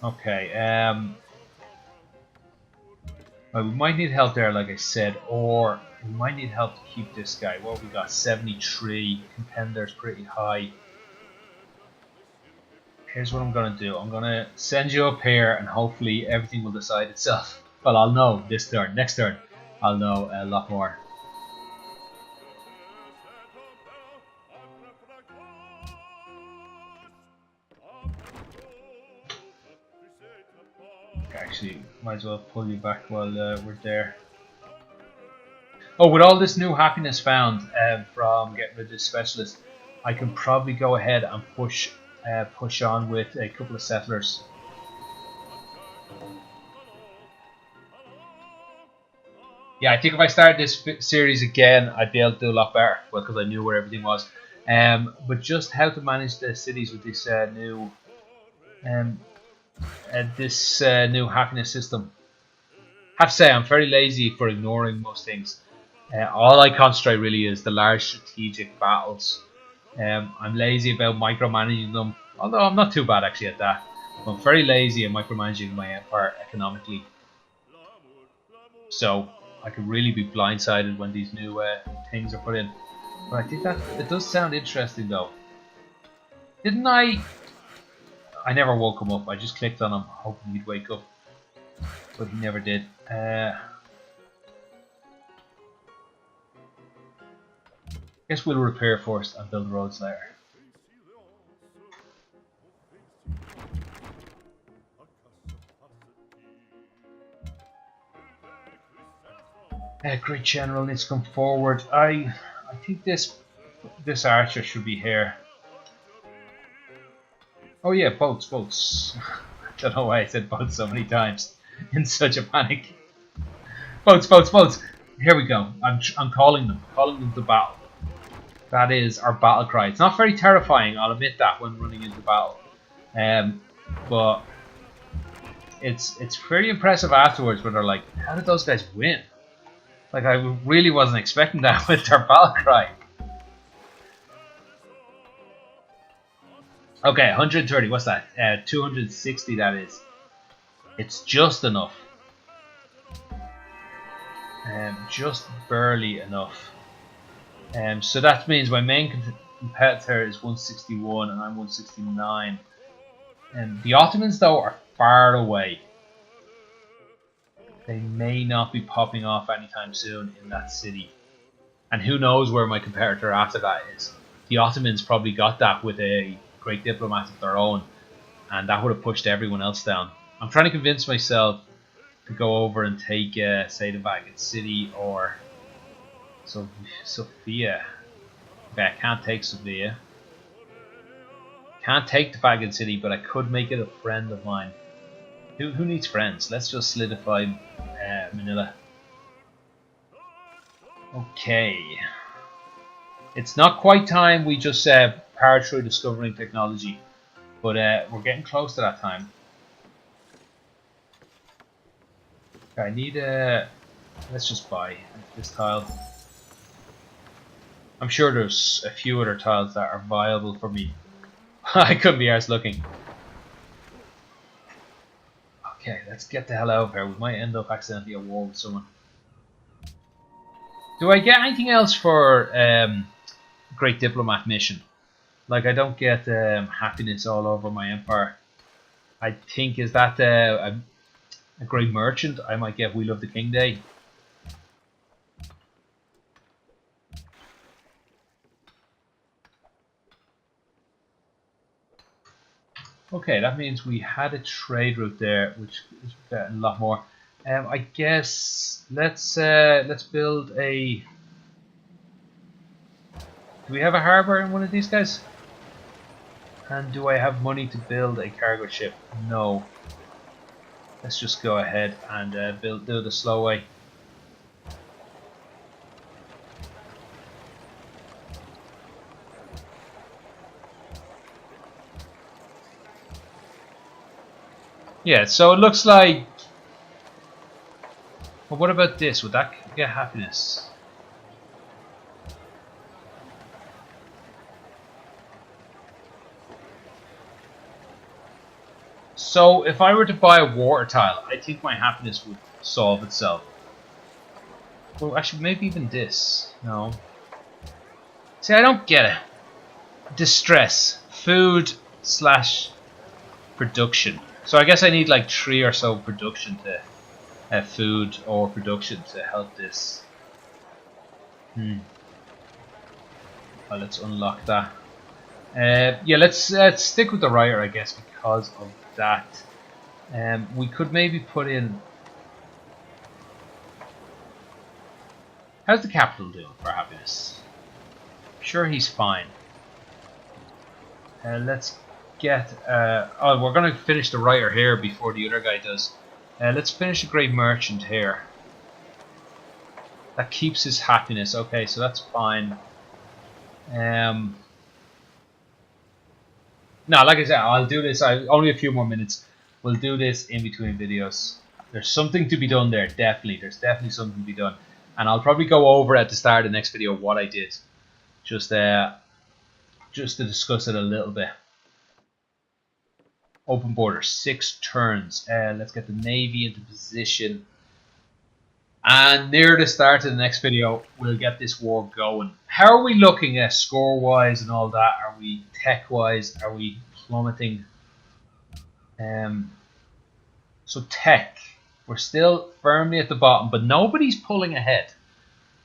Speaker 1: Okay, well, we might need help there, like I said, or we might need help to keep this guy. What we got? 73. Contender's pretty high. Here's what I'm gonna do. I'm gonna send you up here, and hopefully everything will decide itself. Well, I'll know this turn. Next turn, I'll know a lot more. Actually, might as well pull you back while we're there. Oh, with all this new happiness found from getting rid of this specialist, I can probably go ahead and push on with a couple of settlers. Yeah, I think if I started this series again, I'd be able to do a lot better. Well, because I knew where everything was. But just how to manage the cities with this um, new happiness system. I have to say, I'm very lazy for ignoring most things. All I concentrate really is the large strategic battles. I'm lazy about micromanaging them, although I'm not too bad actually at that. I'm very lazy at micromanaging my empire economically. So I could really be blindsided when these new things are put in. But I think that it does sound interesting though. Didn't I? I never woke him up. I just clicked on him hoping he'd wake up, but he never did. Guess we'll repair first and build roads later. Great general needs to come forward. I think this archer should be here. Oh yeah, boats. I don't know why I said boats so many times in such a panic. Boats. Here we go. I'm calling them to battle. That is our battle cry. It's not very terrifying, I'll admit that, when running into battle. But it's pretty impressive afterwards when they're like, how did those guys win? Like, I really wasn't expecting that with their battle cry. Okay, 130, what's that? 260 that is. It's just enough. Just barely enough. So that means my main competitor is 161 and I'm 169. The Ottomans though are far away. They may not be popping off anytime soon in that city. And who knows where my competitor after that is. The Ottomans probably got that with a great diplomat of their own, and that would have pushed everyone else down. I'm trying to convince myself to go over and take, say, the Vatican City or Sofia. Okay, I can't take Sofia. Can't take the Vatican City, but I could make it a friend of mine. Who needs friends? Let's just solidify Manila. Okay. It's not quite time we just powered through discovering technology, but we're getting close to that time. Okay, I need let's just buy this tile. I'm sure there's a few other tiles that are viable for me. I couldn't be arsed looking. Okay, let's get the hell out of here. We might end up accidentally at war with someone. Do I get anything else for Great Diplomat mission? Like, I don't get happiness all over my empire. I think, is that a Great Merchant? I might get Wheel of the King Day. Okay, that means we had a trade route there, which is a lot more. I guess let's build a. Do we have a harbour in one of these guys? And do I have money to build a cargo ship? No. Let's just go ahead and do the slow way. Yeah, so it looks like. Well, what about this? Would that get happiness? So if I were to buy a water tile, I think my happiness would solve itself. Well, actually, maybe even this. No. See, I don't get it. Distress. Food / production. So I guess I need like 3 or so production to food or production to help this. Well, let's unlock that. Yeah, let's stick with the writer, I guess, because of that. We could maybe put in. How's the capital doing for happiness? I'm sure he's fine. Let's get. Oh, we're going to finish the writer here before the other guy does. Let's finish the Great Merchant here. That keeps his happiness. Okay, so that's fine. No, like I said, I'll do this. Only a few more minutes. We'll do this in between videos. There's something to be done there, definitely. There's definitely something to be done. And I'll probably go over at the start of the next video what I did. Just to discuss it a little bit. Open border, 6 turns. Let's get the Navy into position. And near the start of the next video, we'll get this war going. How are we looking at score-wise and all that? Are we tech-wise? Are we plummeting? So tech, we're still firmly at the bottom, but nobody's pulling ahead.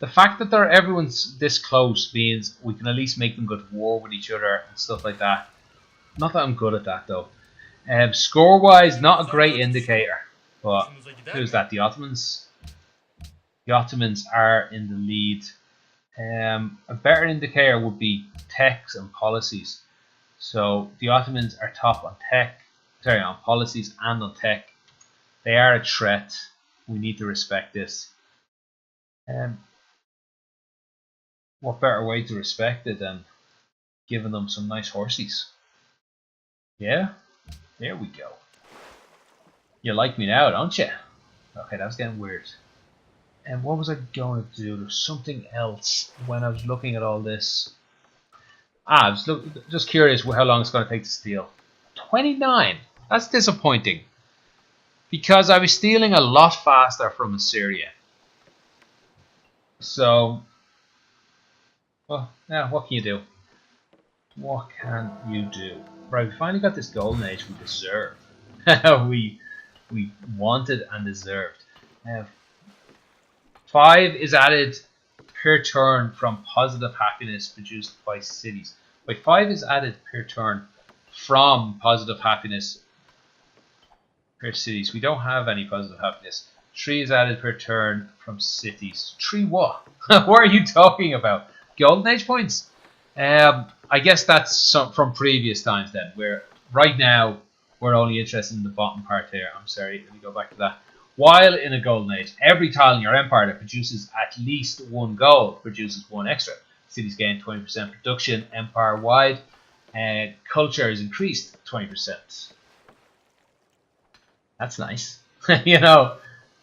Speaker 1: The fact that everyone's this close means we can at least make them go to war with each other and stuff like that. Not that I'm good at that though. Score-wise, not a great indicator. But who's that? The Ottomans? The Ottomans are in the lead. A better indicator would be techs and policies. So the Ottomans are top on tech, sorry, on policies and on tech. They are a threat. We need to respect this. What better way to respect it than giving them some nice horses? Yeah, there we go. You like me now, don't you? Okay, that was getting weird. And what was I going to do? There's something else when I was looking at all this. I was just curious how long it's going to take to steal. 29. That's disappointing. Because I was stealing a lot faster from Assyria. So, well, yeah, what can you do? What can you do? Right, we finally got this golden age we deserve. we wanted and deserved. 5 is added per turn from positive happiness produced by cities. Wait, 5 is added per turn from positive happiness per cities. We don't have any positive happiness. 3 is added per turn from cities. 3 what? What are you talking about? Golden age points? I guess that's from previous times then. Where right now we're only interested in the bottom part here. I'm sorry, let me go back to that. While in a golden age, every tile in your empire that produces at least 1 gold produces 1 extra. Cities gain 20% production empire-wide, and culture is increased 20%. That's nice. You know,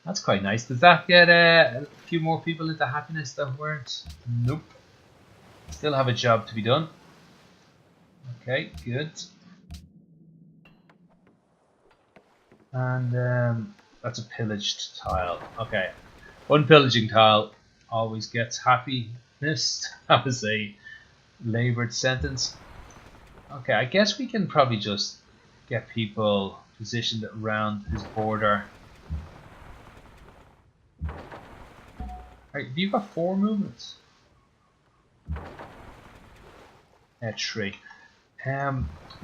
Speaker 1: that's quite nice. Does that get a few more people into happiness that weren't? Nope. Still have a job to be done. Okay, good. And that's a pillaged tile. Okay. Unpillaging tile always gets happiness. That was a laboured sentence. Okay, I guess we can probably just get people positioned around his border. Right, have you got 4 movements? 3.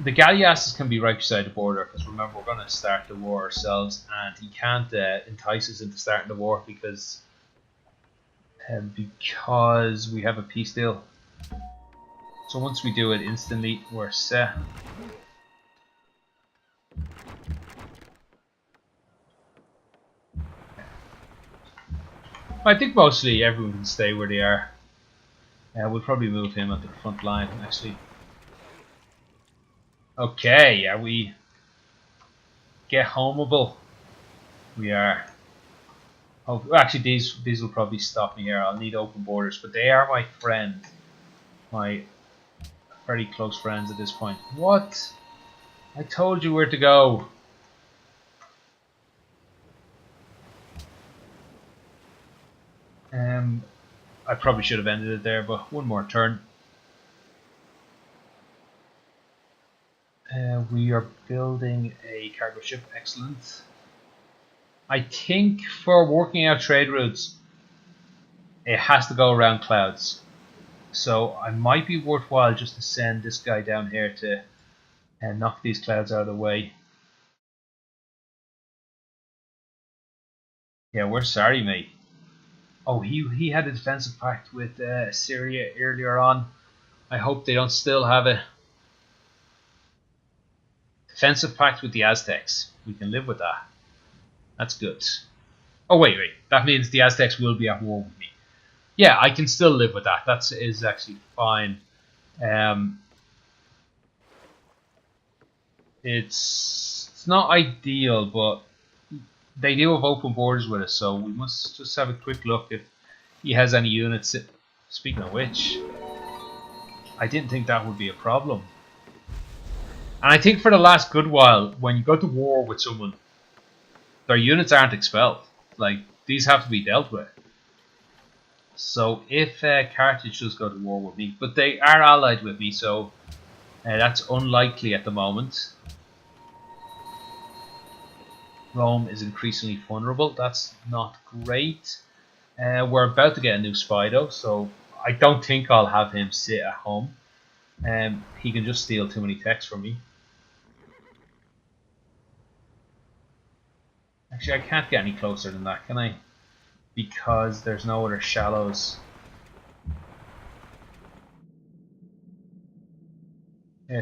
Speaker 1: The galleasses can be right beside the border because remember we're going to start the war ourselves, and he can't entice us into starting the war because we have a peace deal. So once we do it instantly, we're set. I think mostly everyone can stay where they are. We'll probably move him onto the front line actually. Okay, are we get homeable? We are. Oh, actually, these will probably stop me here. I'll need open borders, but they are my friend, my very close friends at this point. What? I told you where to go. I probably should have ended it there, but one more turn. We are building a cargo ship. Excellent. I think for working out trade routes, it has to go around clouds. So I might be worthwhile just to send this guy down here to knock these clouds out of the way. Yeah, we're sorry, mate. Oh, he had a defensive pact with Assyria earlier on. I hope they don't still have it. Defensive pact with the Aztecs. We can live with that. That's good. Oh, wait. That means the Aztecs will be at war with me. Yeah, I can still live with that. That is actually fine. Um, it's not ideal, but they do have open borders with us, so we must just have a quick look if he has any units. Speaking of which, I didn't think that would be a problem. And I think for the last good while, when you go to war with someone, their units aren't expelled. Like, these have to be dealt with. So if Carthage does go to war with me, but they are allied with me, so that's unlikely at the moment. Rome is increasingly vulnerable. That's not great. We're about to get a new spy though, so I don't think I'll have him sit at home. He can just steal too many texts from me. Actually, I can't get any closer than that, can I? Because there's no other shallows.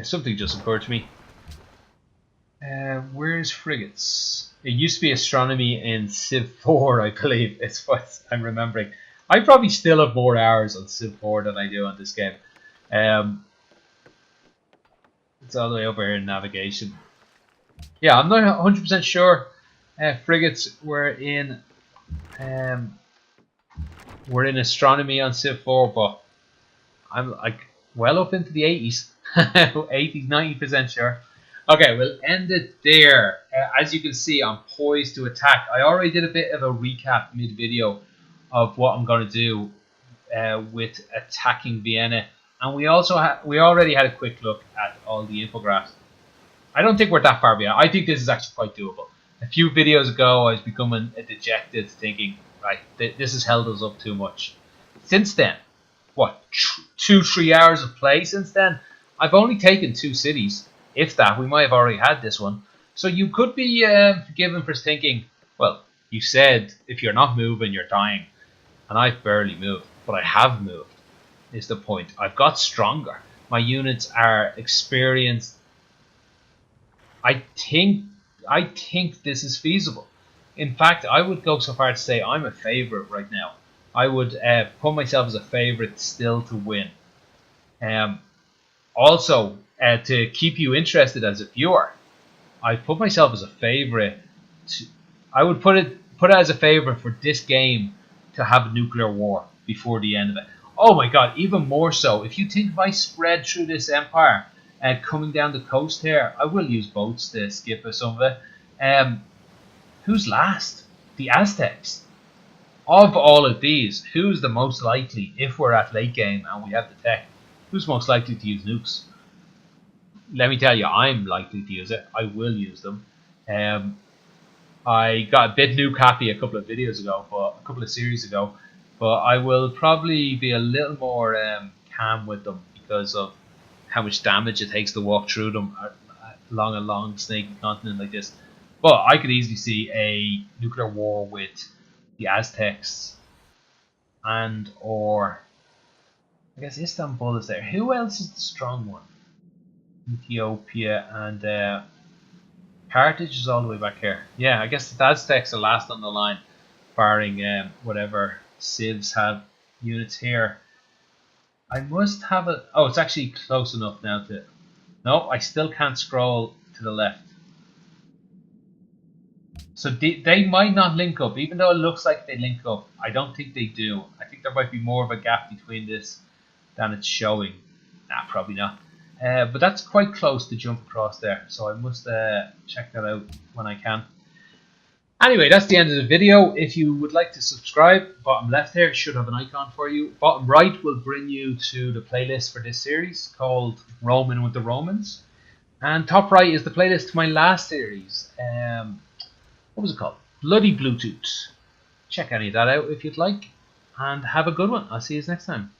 Speaker 1: Something just occurred to me. Where's frigates? It used to be astronomy in Civ 4, I believe. It's what I'm remembering. I probably still have more hours on Civ 4 than I do on this game. It's all the way over here in navigation. Yeah, I'm not 100% sure. Frigates were in astronomy on Civ 4, but I'm like well up into the 80s. 80s, 90% sure. Okay, we'll end it there. As you can see, I'm poised to attack. I already did a bit of a recap mid-video of what I'm going to do with attacking Vienna, and we already had a quick look at all the infographics. I don't think we're that far behind. I think this is actually quite doable. A few videos ago, I was becoming dejected, thinking, right, this has held us up too much. Since then, what, 2-3 hours of play since then? I've only taken 2 cities. If that, we might have already had this one. So you could be forgiven for thinking, well, you said if you're not moving, you're dying. And I've barely moved, but I have moved, is the point. I've got stronger. My units are experienced. I think this is feasible. In fact, I would go so far to say I'm a favourite right now. I would put myself as a favourite still to win. Also, to keep you interested as a viewer, I put myself as a favourite. I would put it as a favourite for this game to have a nuclear war before the end of it. Oh my god, even more so. If you think if I spread through this empire, coming down the coast here, I will use boats to skip some of it. Who's last? The Aztecs. Of all of these, who's the most likely, if we're at late game and we have the tech, who's most likely to use nukes? Let me tell you, I'm likely to use it. I will use them. I got a bit nuke happy a couple of series ago, but I will probably be a little more calm with them because of how much damage it takes to walk through them along a long snaky continent like this. But I could easily see a nuclear war with the Aztecs or I guess Istanbul is there. Who else is the strong one? Ethiopia and Carthage is all the way back here. Yeah, I guess the Aztecs are last on the line, barring whatever civs have units here. I must have a... Oh, it's actually close enough now to... No, I still can't scroll to the left. So they might not link up, even though it looks like they link up. I don't think they do. I think there might be more of a gap between this than it's showing. Nah, probably not. But that's quite close to jump across there, so I must check that out when I can. Anyway, that's the end of the video. If you would like to subscribe, bottom left there should have an icon for you. Bottom right will bring you to the playlist for this series called Roman with the Romans. And top right is the playlist to my last series. What was it called? Bloody Bluetooth. Check any of that out if you'd like. And have a good one. I'll see you next time.